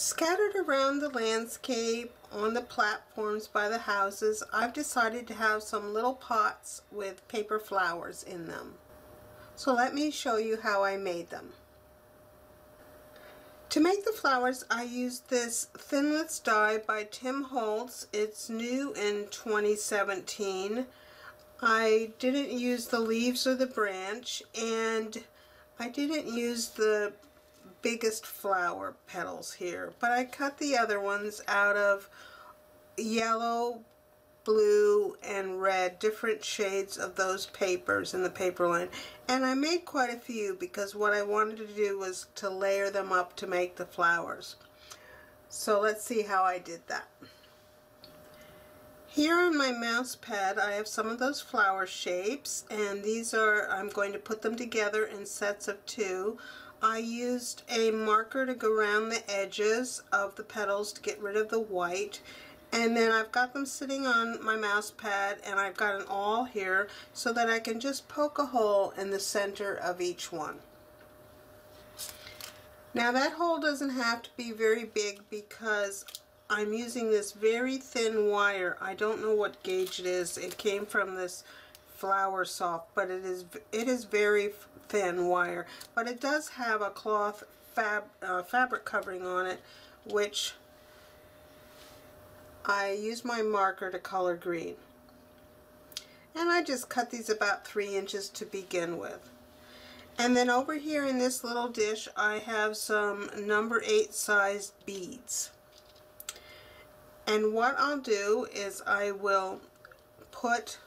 Scattered around the landscape, on the platforms by the houses, I've decided to have some little pots with paper flowers in them. So let me show you how I made them. To make the flowers, I used this Thinlits die by Tim Holtz. It's new in 2017. I didn't use the leaves or the branch, and I didn't use the biggest flower petals here, but I cut the other ones out of yellow, blue, and red, different shades of those papers in the paper line. And I made quite a few because what I wanted to do was to layer them up to make the flowers. So let's see how I did that. Here on my mouse pad I have some of those flower shapes, and these are, I'm going to put them together in sets of 2. I used a marker to go around the edges of the petals to get rid of the white, and then I've got them sitting on my mouse pad, and I've got an awl here so that I can just poke a hole in the center of each one. Now that hole doesn't have to be very big because I'm using this very thin wire. I don't know what gauge it is. It came from this Flower Soft, but it is very thin wire. But it does have a cloth fabric covering on it, which I use my marker to color green. And I just cut these about 3 inches to begin with. And then over here in this little dish I have some number 8 sized beads. And what I'll do is I will put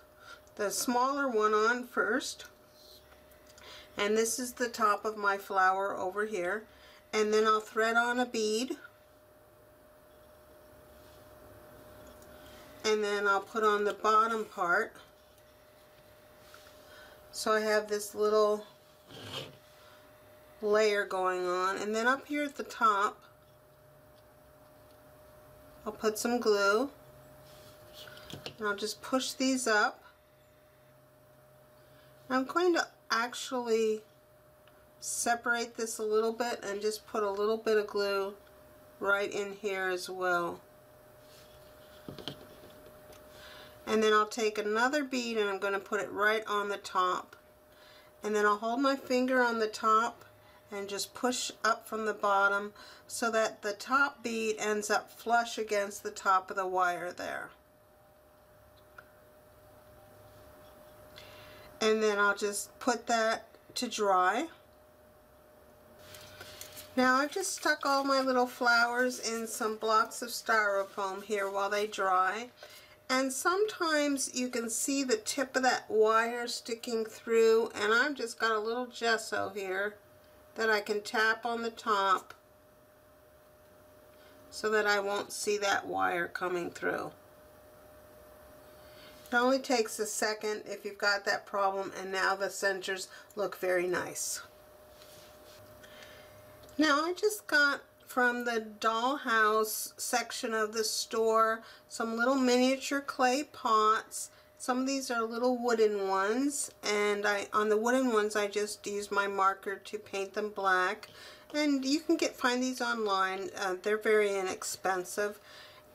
the smaller one on first, and this is the top of my flower over here, and then I'll thread on a bead, and then I'll put on the bottom part. So I have this little layer going on, and then up here at the top I'll put some glue, and I'll just push these up. I'm going to actually separate this a little bit and just put a little bit of glue right in here as well. And then I'll take another bead and I'm going to put it right on the top. And then I'll hold my finger on the top and just push up from the bottom so that the top bead ends up flush against the top of the wire there. And then I'll just put that to dry. Now I've just stuck all my little flowers in some blocks of styrofoam here while they dry. And sometimes you can see the tip of that wire sticking through, and I've just got a little gesso here that I can tap on the top so that I won't see that wire coming through. It only takes a second if you've got that problem, and now the centers look very nice. Now I just got from the dollhouse section of the store some little miniature clay pots. Some of these are little wooden ones, and on the wooden ones I just use my marker to paint them black. And you can find these online. They're very inexpensive.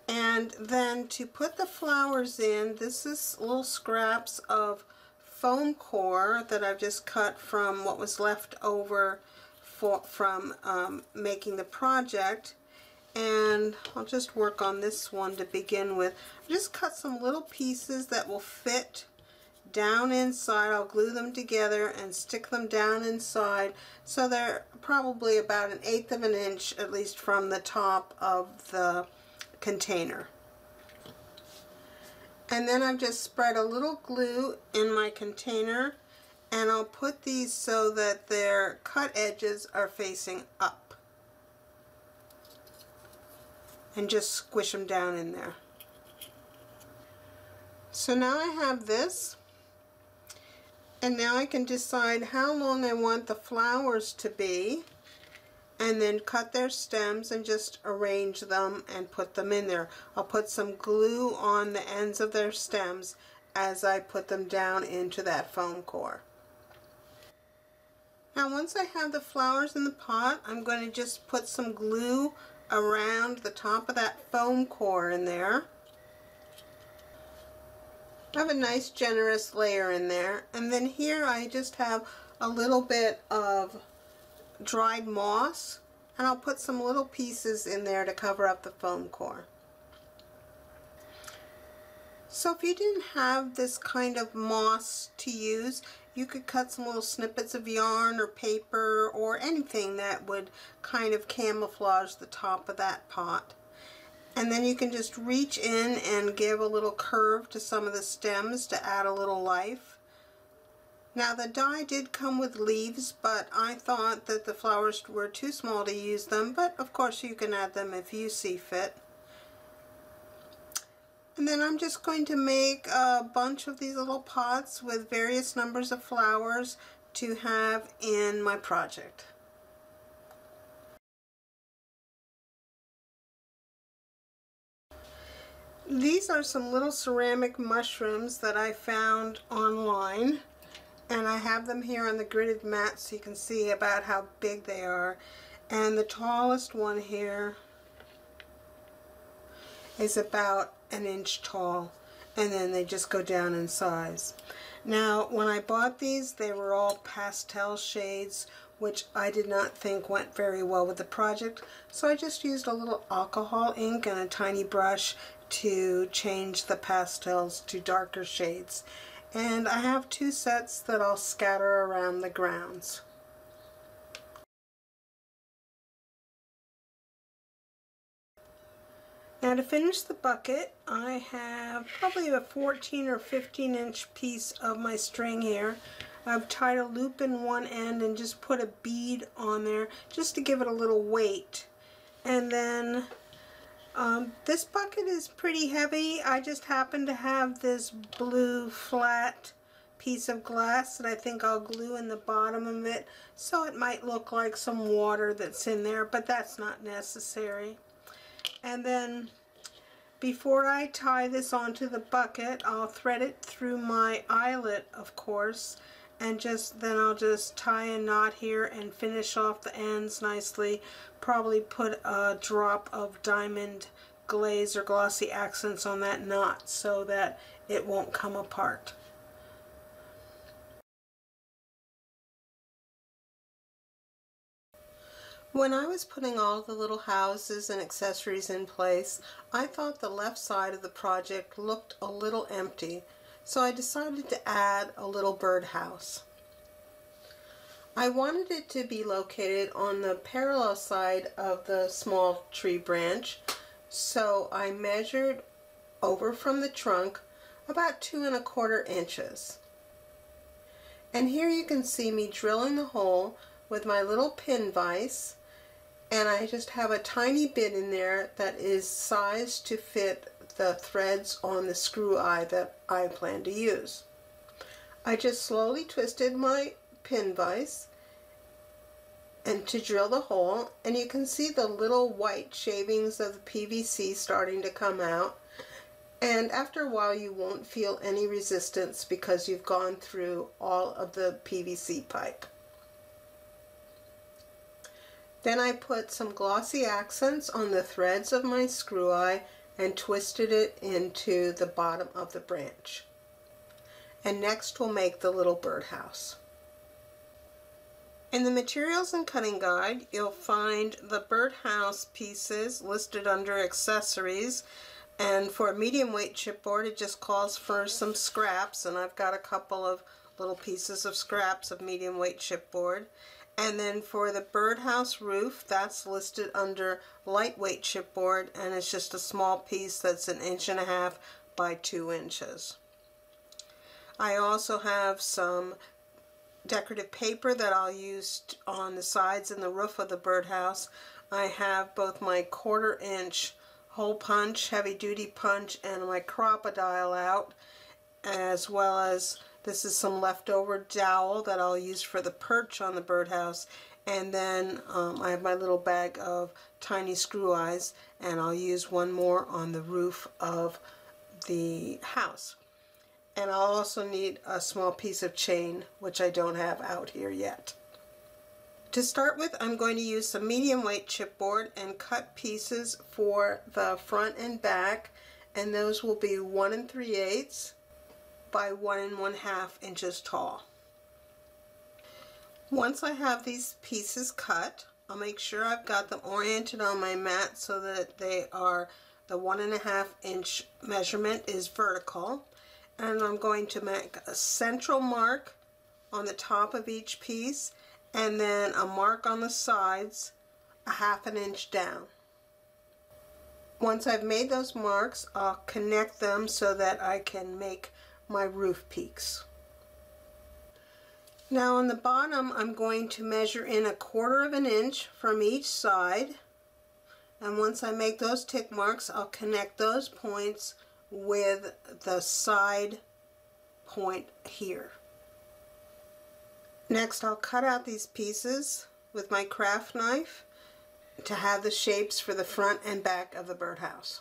And then to put the flowers in, this is little scraps of foam core that I've just cut from what was left over from making the project. And I'll just work on this one to begin with. I just cut some little pieces that will fit down inside. I'll glue them together and stick them down inside, so they're probably about 1/8 of an inch at least from the top of the container. And then I've just spread a little glue in my container, and I'll put these so that their cut edges are facing up. And just squish them down in there. So now I have this, and now I can decide how long I want the flowers to be, and then cut their stems and just arrange them and put them in there. I'll put some glue on the ends of their stems as I put them down into that foam core. Now once I have the flowers in the pot, I'm going to just put some glue around the top of that foam core in there. I have a nice generous layer in there, and then here I just have a little bit of dried moss, and I'll put some little pieces in there to cover up the foam core. So if you didn't have this kind of moss to use, you could cut some little snippets of yarn or paper or anything that would kind of camouflage the top of that pot. And then you can just reach in and give a little curve to some of the stems to add a little life. Now the die did come with leaves, but I thought that the flowers were too small to use them, but of course you can add them if you see fit. And then I'm just going to make a bunch of these little pots with various numbers of flowers to have in my project. These are some little ceramic mushrooms that I found online, and I have them here on the gridded mat so you can see about how big they are. And the tallest one here is about an inch tall, and then they just go down in size. Now when I bought these, they were all pastel shades, which I did not think went very well with the project, so I just used a little alcohol ink and a tiny brush to change the pastels to darker shades. And I have two sets that I'll scatter around the grounds. Now to finish the bucket, I have probably a 14 or 15 inch piece of my string here. I've tied a loop in one end and just put a bead on there just to give it a little weight. And then this bucket is pretty heavy. I just happen to have this blue flat piece of glass that I think I'll glue in the bottom of it, so it might look like some water that's in there, but that's not necessary. And then before I tie this onto the bucket, I'll thread it through my eyelet, of course, and then I'll just tie a knot here and finish off the ends nicely. Probably put a drop of diamond glaze or glossy accents on that knot so that it won't come apart. When I was putting all the little houses and accessories in place, I thought the left side of the project looked a little empty, so I decided to add a little birdhouse. I wanted it to be located on the parallel side of the small tree branch, so I measured over from the trunk about 2¼ inches. And here you can see me drilling the hole with my little pin vise, and I just have a tiny bit in there that is sized to fit the threads on the screw eye that I plan to use. I just slowly twisted my pin vise and to drill the hole, and you can see the little white shavings of the PVC starting to come out, and after a while you won't feel any resistance because you've gone through all of the PVC pipe. Then I put some glossy accents on the threads of my screw eye and twisted it into the bottom of the branch. And next we'll make the little birdhouse. In the materials and cutting guide, you'll find the birdhouse pieces listed under accessories, and for a medium weight chipboard it just calls for some scraps, and I've got a couple of little pieces of scraps of medium weight chipboard. And then for the birdhouse roof, that's listed under lightweight chipboard, and it's just a small piece that's 1.5 inches by 2 inches. I also have some decorative paper that I'll use on the sides and the roof of the birdhouse. I have both my 1/4 inch hole punch, heavy duty punch, and my crocodile out, as well as this is some leftover dowel that I'll use for the perch on the birdhouse, and then I have my little bag of tiny screw eyes, and I'll use one more on the roof of the house. And I'll also need a small piece of chain, which I don't have out here yet. To start with, I'm going to use some medium weight chipboard and cut pieces for the front and back, and those will be 1 3/8 by 1 1/2 inches tall. Once I have these pieces cut, I'll make sure I've got them oriented on my mat so that they are, the 1 1/2 inch measurement is vertical, and I'm going to make a central mark on the top of each piece and then a mark on the sides 1/2 inch down. Once I've made those marks, I'll connect them so that I can make my roof peaks. Now on the bottom, I'm going to measure in 1/4 inch from each side, and once I make those tick marks, I'll connect those points with the side point here. Next, I'll cut out these pieces with my craft knife to have the shapes for the front and back of the birdhouse.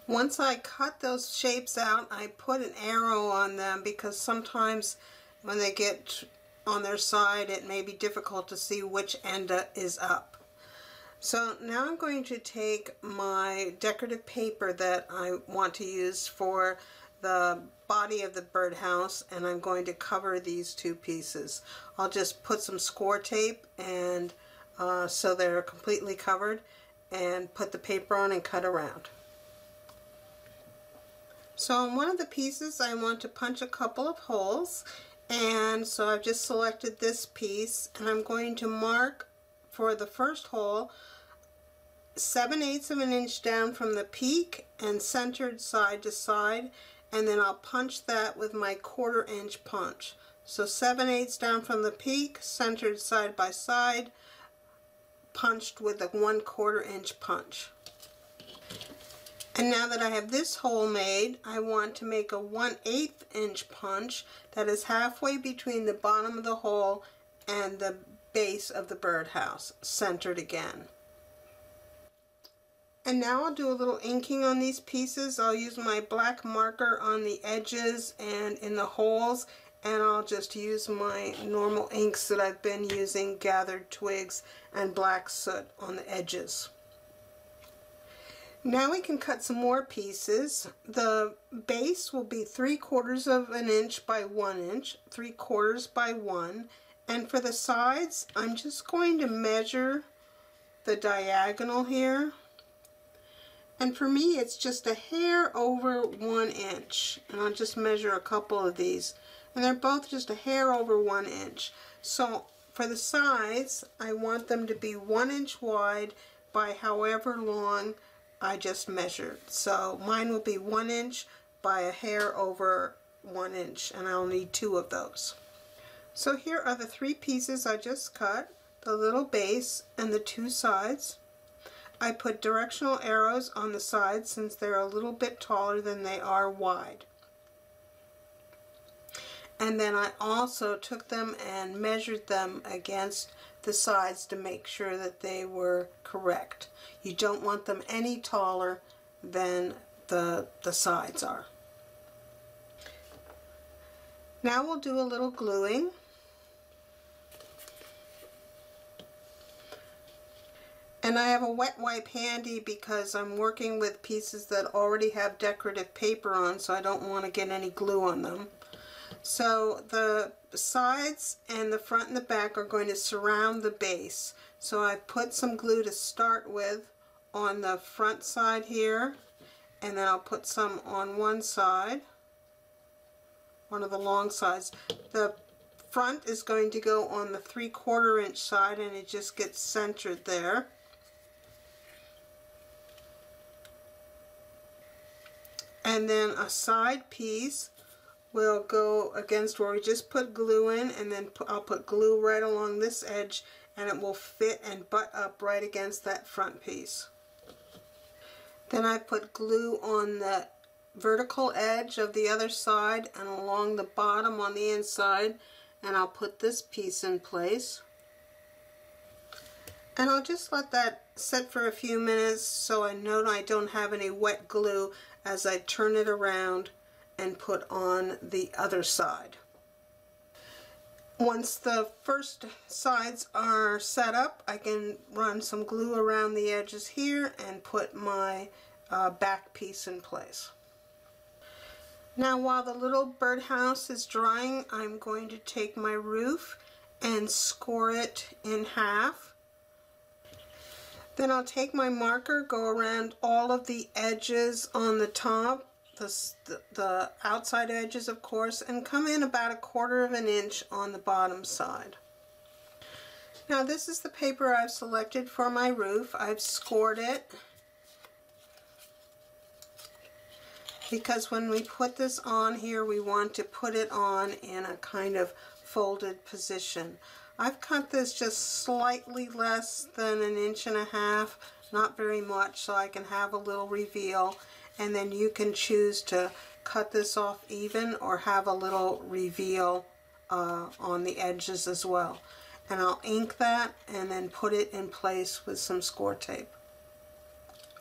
Once I cut those shapes out, I put an arrow on them because sometimes when they get on their side, it may be difficult to see which end is up. So now I'm going to take my decorative paper that I want to use for the body of the birdhouse, and I'm going to cover these two pieces. I'll just put some score tape and so they're completely covered, and put the paper on and cut around. So on one of the pieces I want to punch a couple of holes, and so I've just selected this piece, and I'm going to mark for the first hole 7/8 of an inch down from the peak and centered side to side, and then I'll punch that with my 1/4 inch punch. So 7/8 down from the peak, centered side by side, punched with a 1/4 inch punch. And now that I have this hole made, I want to make a 1/8 inch punch that is halfway between the bottom of the hole and the base of the birdhouse, centered again. And now I'll do a little inking on these pieces. I'll use my black marker on the edges and in the holes, and I'll just use my normal inks that I've been using, gathered twigs and black soot on the edges. Now we can cut some more pieces. The base will be 3/4 inch by 1 inch, 3/4 by 1, and for the sides I'm just going to measure the diagonal here, and for me it's just a hair over 1 inch, and I'll just measure a couple of these, and they're both just a hair over 1 inch. So for the sides I want them to be 1 inch wide by however long I just measured. So mine will be 1 inch by a hair over 1 inch, and I'll need 2 of those. So here are the 3 pieces I just cut, the little base and the 2 sides. I put directional arrows on the sides since they're a little bit taller than they are wide. And then I also took them and measured them against the sides to make sure that they were correct. You don't want them any taller than the sides are. Now we'll do a little gluing. And I have a wet wipe handy because I'm working with pieces that already have decorative paper on, so I don't want to get any glue on them. So the sides and the front and the back are going to surround the base. So I put some glue to start with on the front side here, and then I'll put some on one side, one of the long sides. The front is going to go on the 3/4 inch side, and it just gets centered there. And then a side piece will go against where we just put glue in, and then I'll put glue right along this edge, and it will fit and butt up right against that front piece. Then I put glue on the vertical edge of the other side and along the bottom on the inside, and I'll put this piece in place. And I'll just let that sit for a few minutes so I know I don't have any wet glue as I turn it around and put on the other side. Once the first sides are set up, I can run some glue around the edges here and put my back piece in place. Now while the little birdhouse is drying, I'm going to take my roof and score it in half. Then I'll take my marker, go around all of the edges on the top, the outside edges of course, and come in about 1/4 inch on the bottom side. Now this is the paper I've selected for my roof. I've scored it because when we put this on here, we want to put it on in a kind of folded position. I've cut this just slightly less than 1.5 inches, not very much, so I can have a little reveal, and then you can choose to cut this off even or have a little reveal on the edges as well. And I'll ink that and then put it in place with some score tape.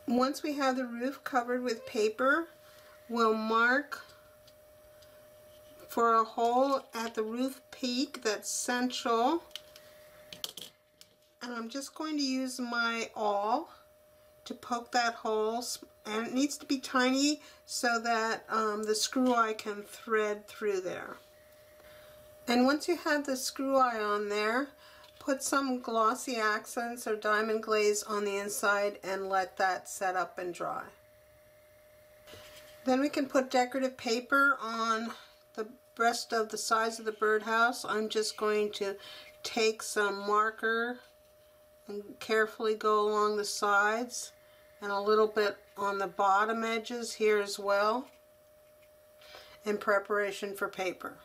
Once we have the roof covered with paper, we'll mark for a hole at the roof peak that's central, and I'm just going to use my awl to poke that hole, and it needs to be tiny so that the screw eye can thread through there. And once you have the screw eye on there, put some glossy accents or diamond glaze on the inside and let that set up and dry. Then we can put decorative paper on the rest of the sides of the birdhouse. I'm just going to take some marker and carefully go along the sides and a little bit on the bottom edges here as well in preparation for paper.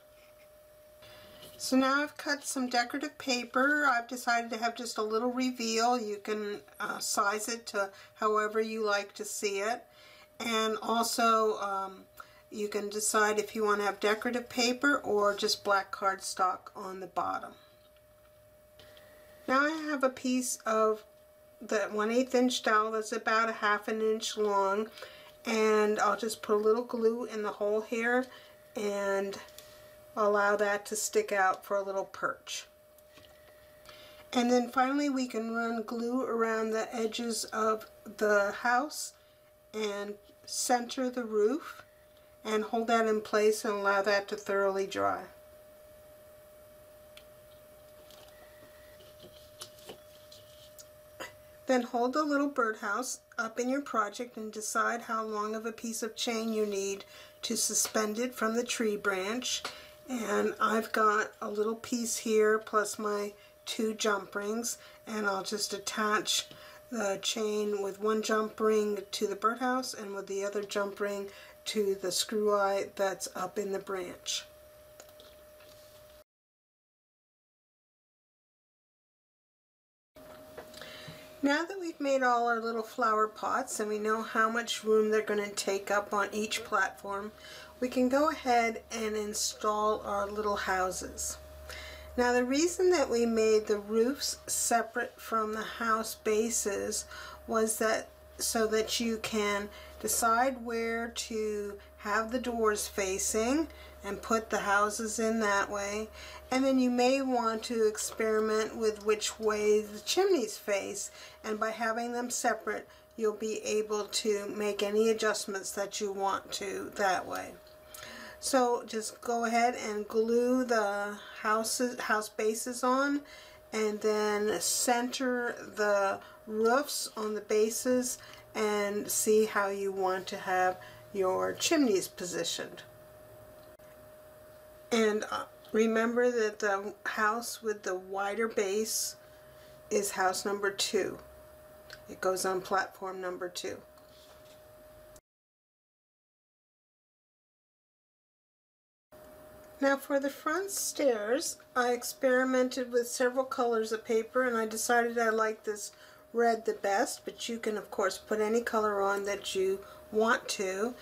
So now I've cut some decorative paper. I've decided to have just a little reveal. You can size it to however you like to see it. And also you can decide if you want to have decorative paper or just black cardstock on the bottom. Now I have a piece of the 1/8 inch dowel that's about 1/2 inch long, and I'll just put a little glue in the hole here and allow that to stick out for a little perch. And then finally we can run glue around the edges of the house and center the roof and hold that in place and allow that to thoroughly dry. Then hold the little birdhouse up in your project and decide how long of a piece of chain you need to suspend it from the tree branch. And I've got a little piece here plus my 2 jump rings, and I'll just attach the chain with one jump ring to the birdhouse and with the other jump ring to the screw eye that's up in the branch. Now that we've made all our little flower pots and we know how much room they're going to take up on each platform, we can go ahead and install our little houses. Now the reason that we made the roofs separate from the house bases was that so that you can decide where to have the doors facing and put the houses in that way, and then you may want to experiment with which way the chimneys face, and by having them separate you'll be able to make any adjustments that you want to that way. So just go ahead and glue the house bases on, and then center the roofs on the bases and see how you want to have your chimneys positioned. And remember that the house with the wider base is house number 2. It goes on platform number 2. Now for the front stairs, I experimented with several colors of paper, and I decided I liked this red the best, but you can of course put any color on that you want to.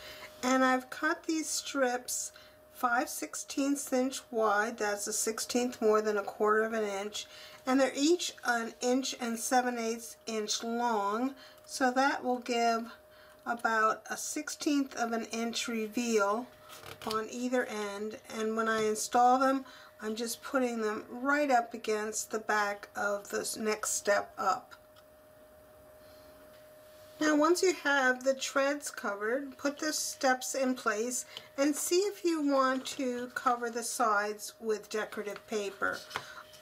And I've cut these strips 5/16 inch wide, that's a 1/16 more than 1/4 inch, and they're each 1 inch and 7/8 inch long, so that will give about a 1/16 of an inch reveal on either end. And when I install them, I'm just putting them right up against the back of this next step up. Now once you have the treads covered, put the steps in place and see if you want to cover the sides with decorative paper.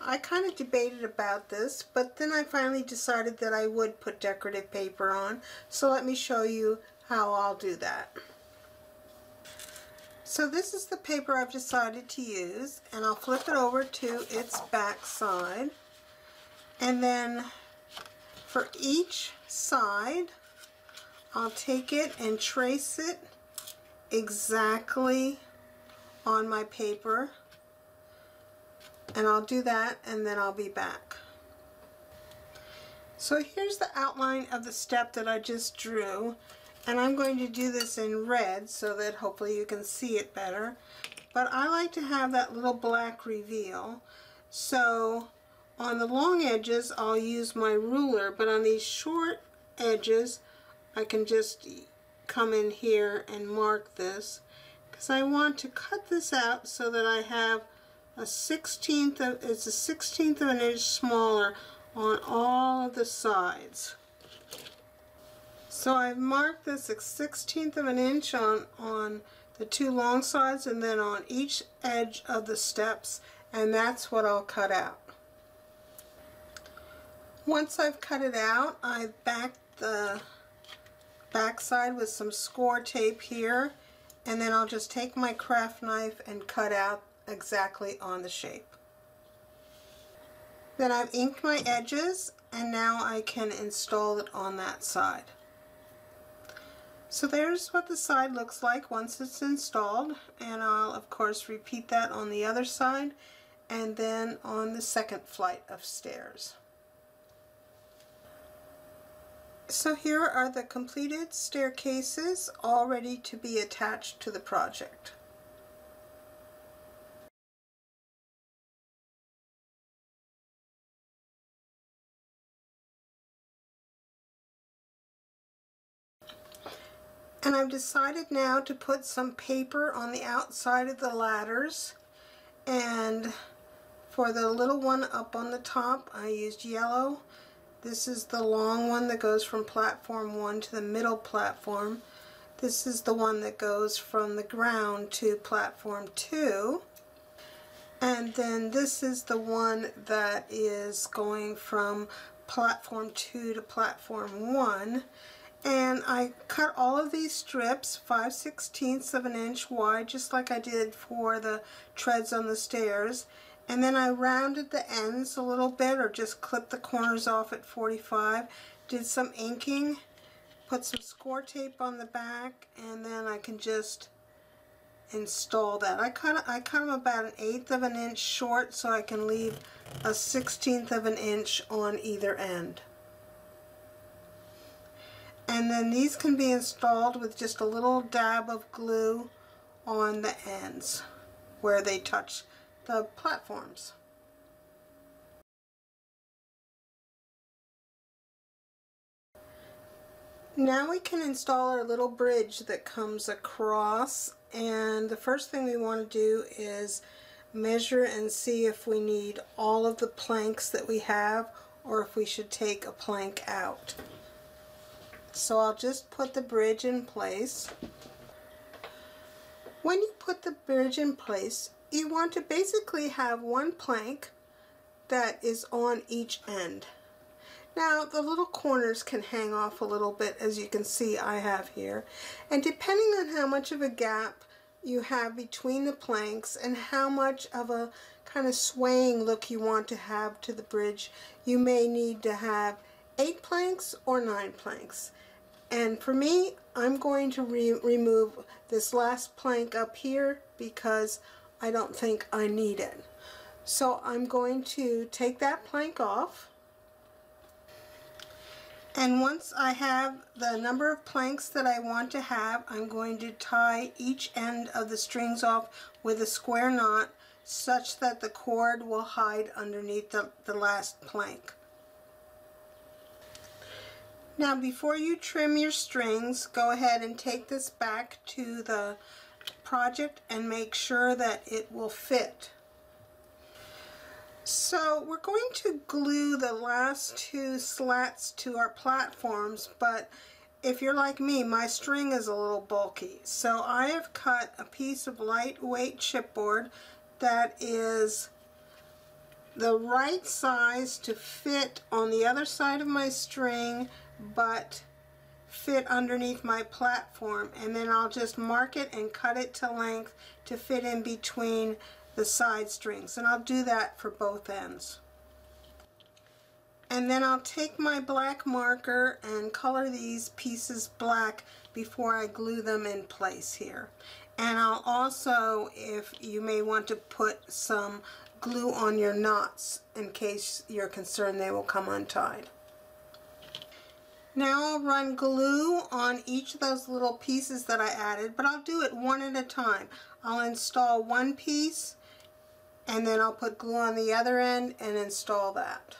I kind of debated about this, but then I finally decided that I would put decorative paper on, so let me show you how I'll do that. So this is the paper I've decided to use, and I'll flip it over to its back side, and then for each side I'll take it and trace it exactly on my paper, and I'll do that and then I'll be back. So here's the outline of the step that I just drew, and I'm going to do this in red so that hopefully you can see it better, but I like to have that little black reveal. So on the long edges I'll use my ruler, but on these short edges I can just come in here and mark this, because I want to cut this out so that I have a 1/16 of, it's a 1/16 of an inch smaller on all of the sides. So I've marked this a 1/16 of an inch on the two long sides and then on each edge of the steps, and that's what I'll cut out. Once I've cut it out, I've backed the backside with some score tape here, and then I'll just take my craft knife and cut out exactly on the shape. Then I've inked my edges, and now I can install it on that side. So there's what the side looks like once it's installed, and I'll of course repeat that on the other side and then on the second flight of stairs. So here are the completed staircases, all ready to be attached to the project. And I've decided now to put some paper on the outside of the ladders, and for the little one up on the top I used yellow. This is the long one that goes from platform 1 to the middle platform. This is the one that goes from the ground to platform 2. And then this is the one that is going from platform 2 to platform 1. And I cut all of these strips 5/16 of an inch wide, just like I did for the treads on the stairs. And then I rounded the ends a little bit, or just clipped the corners off at 45. Did some inking, put some score tape on the back, and then I can just install that. I cut them about 1/8 of an inch short so I can leave a 1/16 of an inch on either end. And then these can be installed with just a little dab of glue on the ends where they touch the platforms. Now we can install our little bridge that comes across, and the first thing we want to do is measure and see if we need all of the planks that we have or if we should take a plank out. So I'll just put the bridge in place. When you put the bridge in place, you want to basically have one plank that is on each end. Now the little corners can hang off a little bit, as you can see I have here, and depending on how much of a gap you have between the planks and how much of a kind of swaying look you want to have to the bridge, you may need to have 8 planks or 9 planks. And for me, I'm going to remove this last plank up here because I don't think I need it. So I'm going to take that plank off, and once I have the number of planks that I want to have, I'm going to tie each end of the strings off with a square knot such that the cord will hide underneath the last plank. Now before you trim your strings, go ahead and take this back to the project and make sure that it will fit So we're going to glue the last two slats to our platforms, but if you're like me, my string is a little bulky. So I have cut a piece of lightweight chipboard that is the right size to fit on the other side of my string, but fit underneath my platform, and then I'll just mark it and cut it to length to fit in between the side strings, and I'll do that for both ends. And then I'll take my black marker and color these pieces black before I glue them in place here. And I'll also, if you may want to put some glue on your knots in case you're concerned they will come untied. Now I'll run glue on each of those little pieces that I added, but I'll do it one at a time. I'll install one piece, and then I'll put glue on the other end and install that.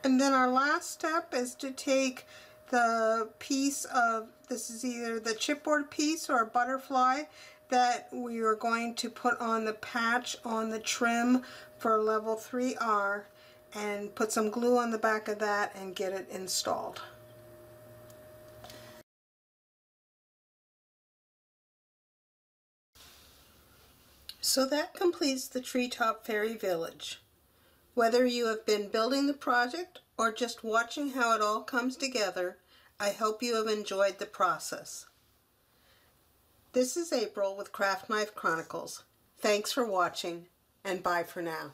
And then our last step is to take the piece of, this is either the chipboard piece or a butterfly, that we are going to put on the patch on the trim for level 3R, and put some glue on the back of that and get it installed. So that completes the Treetop Fairy Village. Whether you have been building the project or just watching how it all comes together, I hope you have enjoyed the process. This is April with Craft Knife Chronicles. Thanks for watching, and bye for now.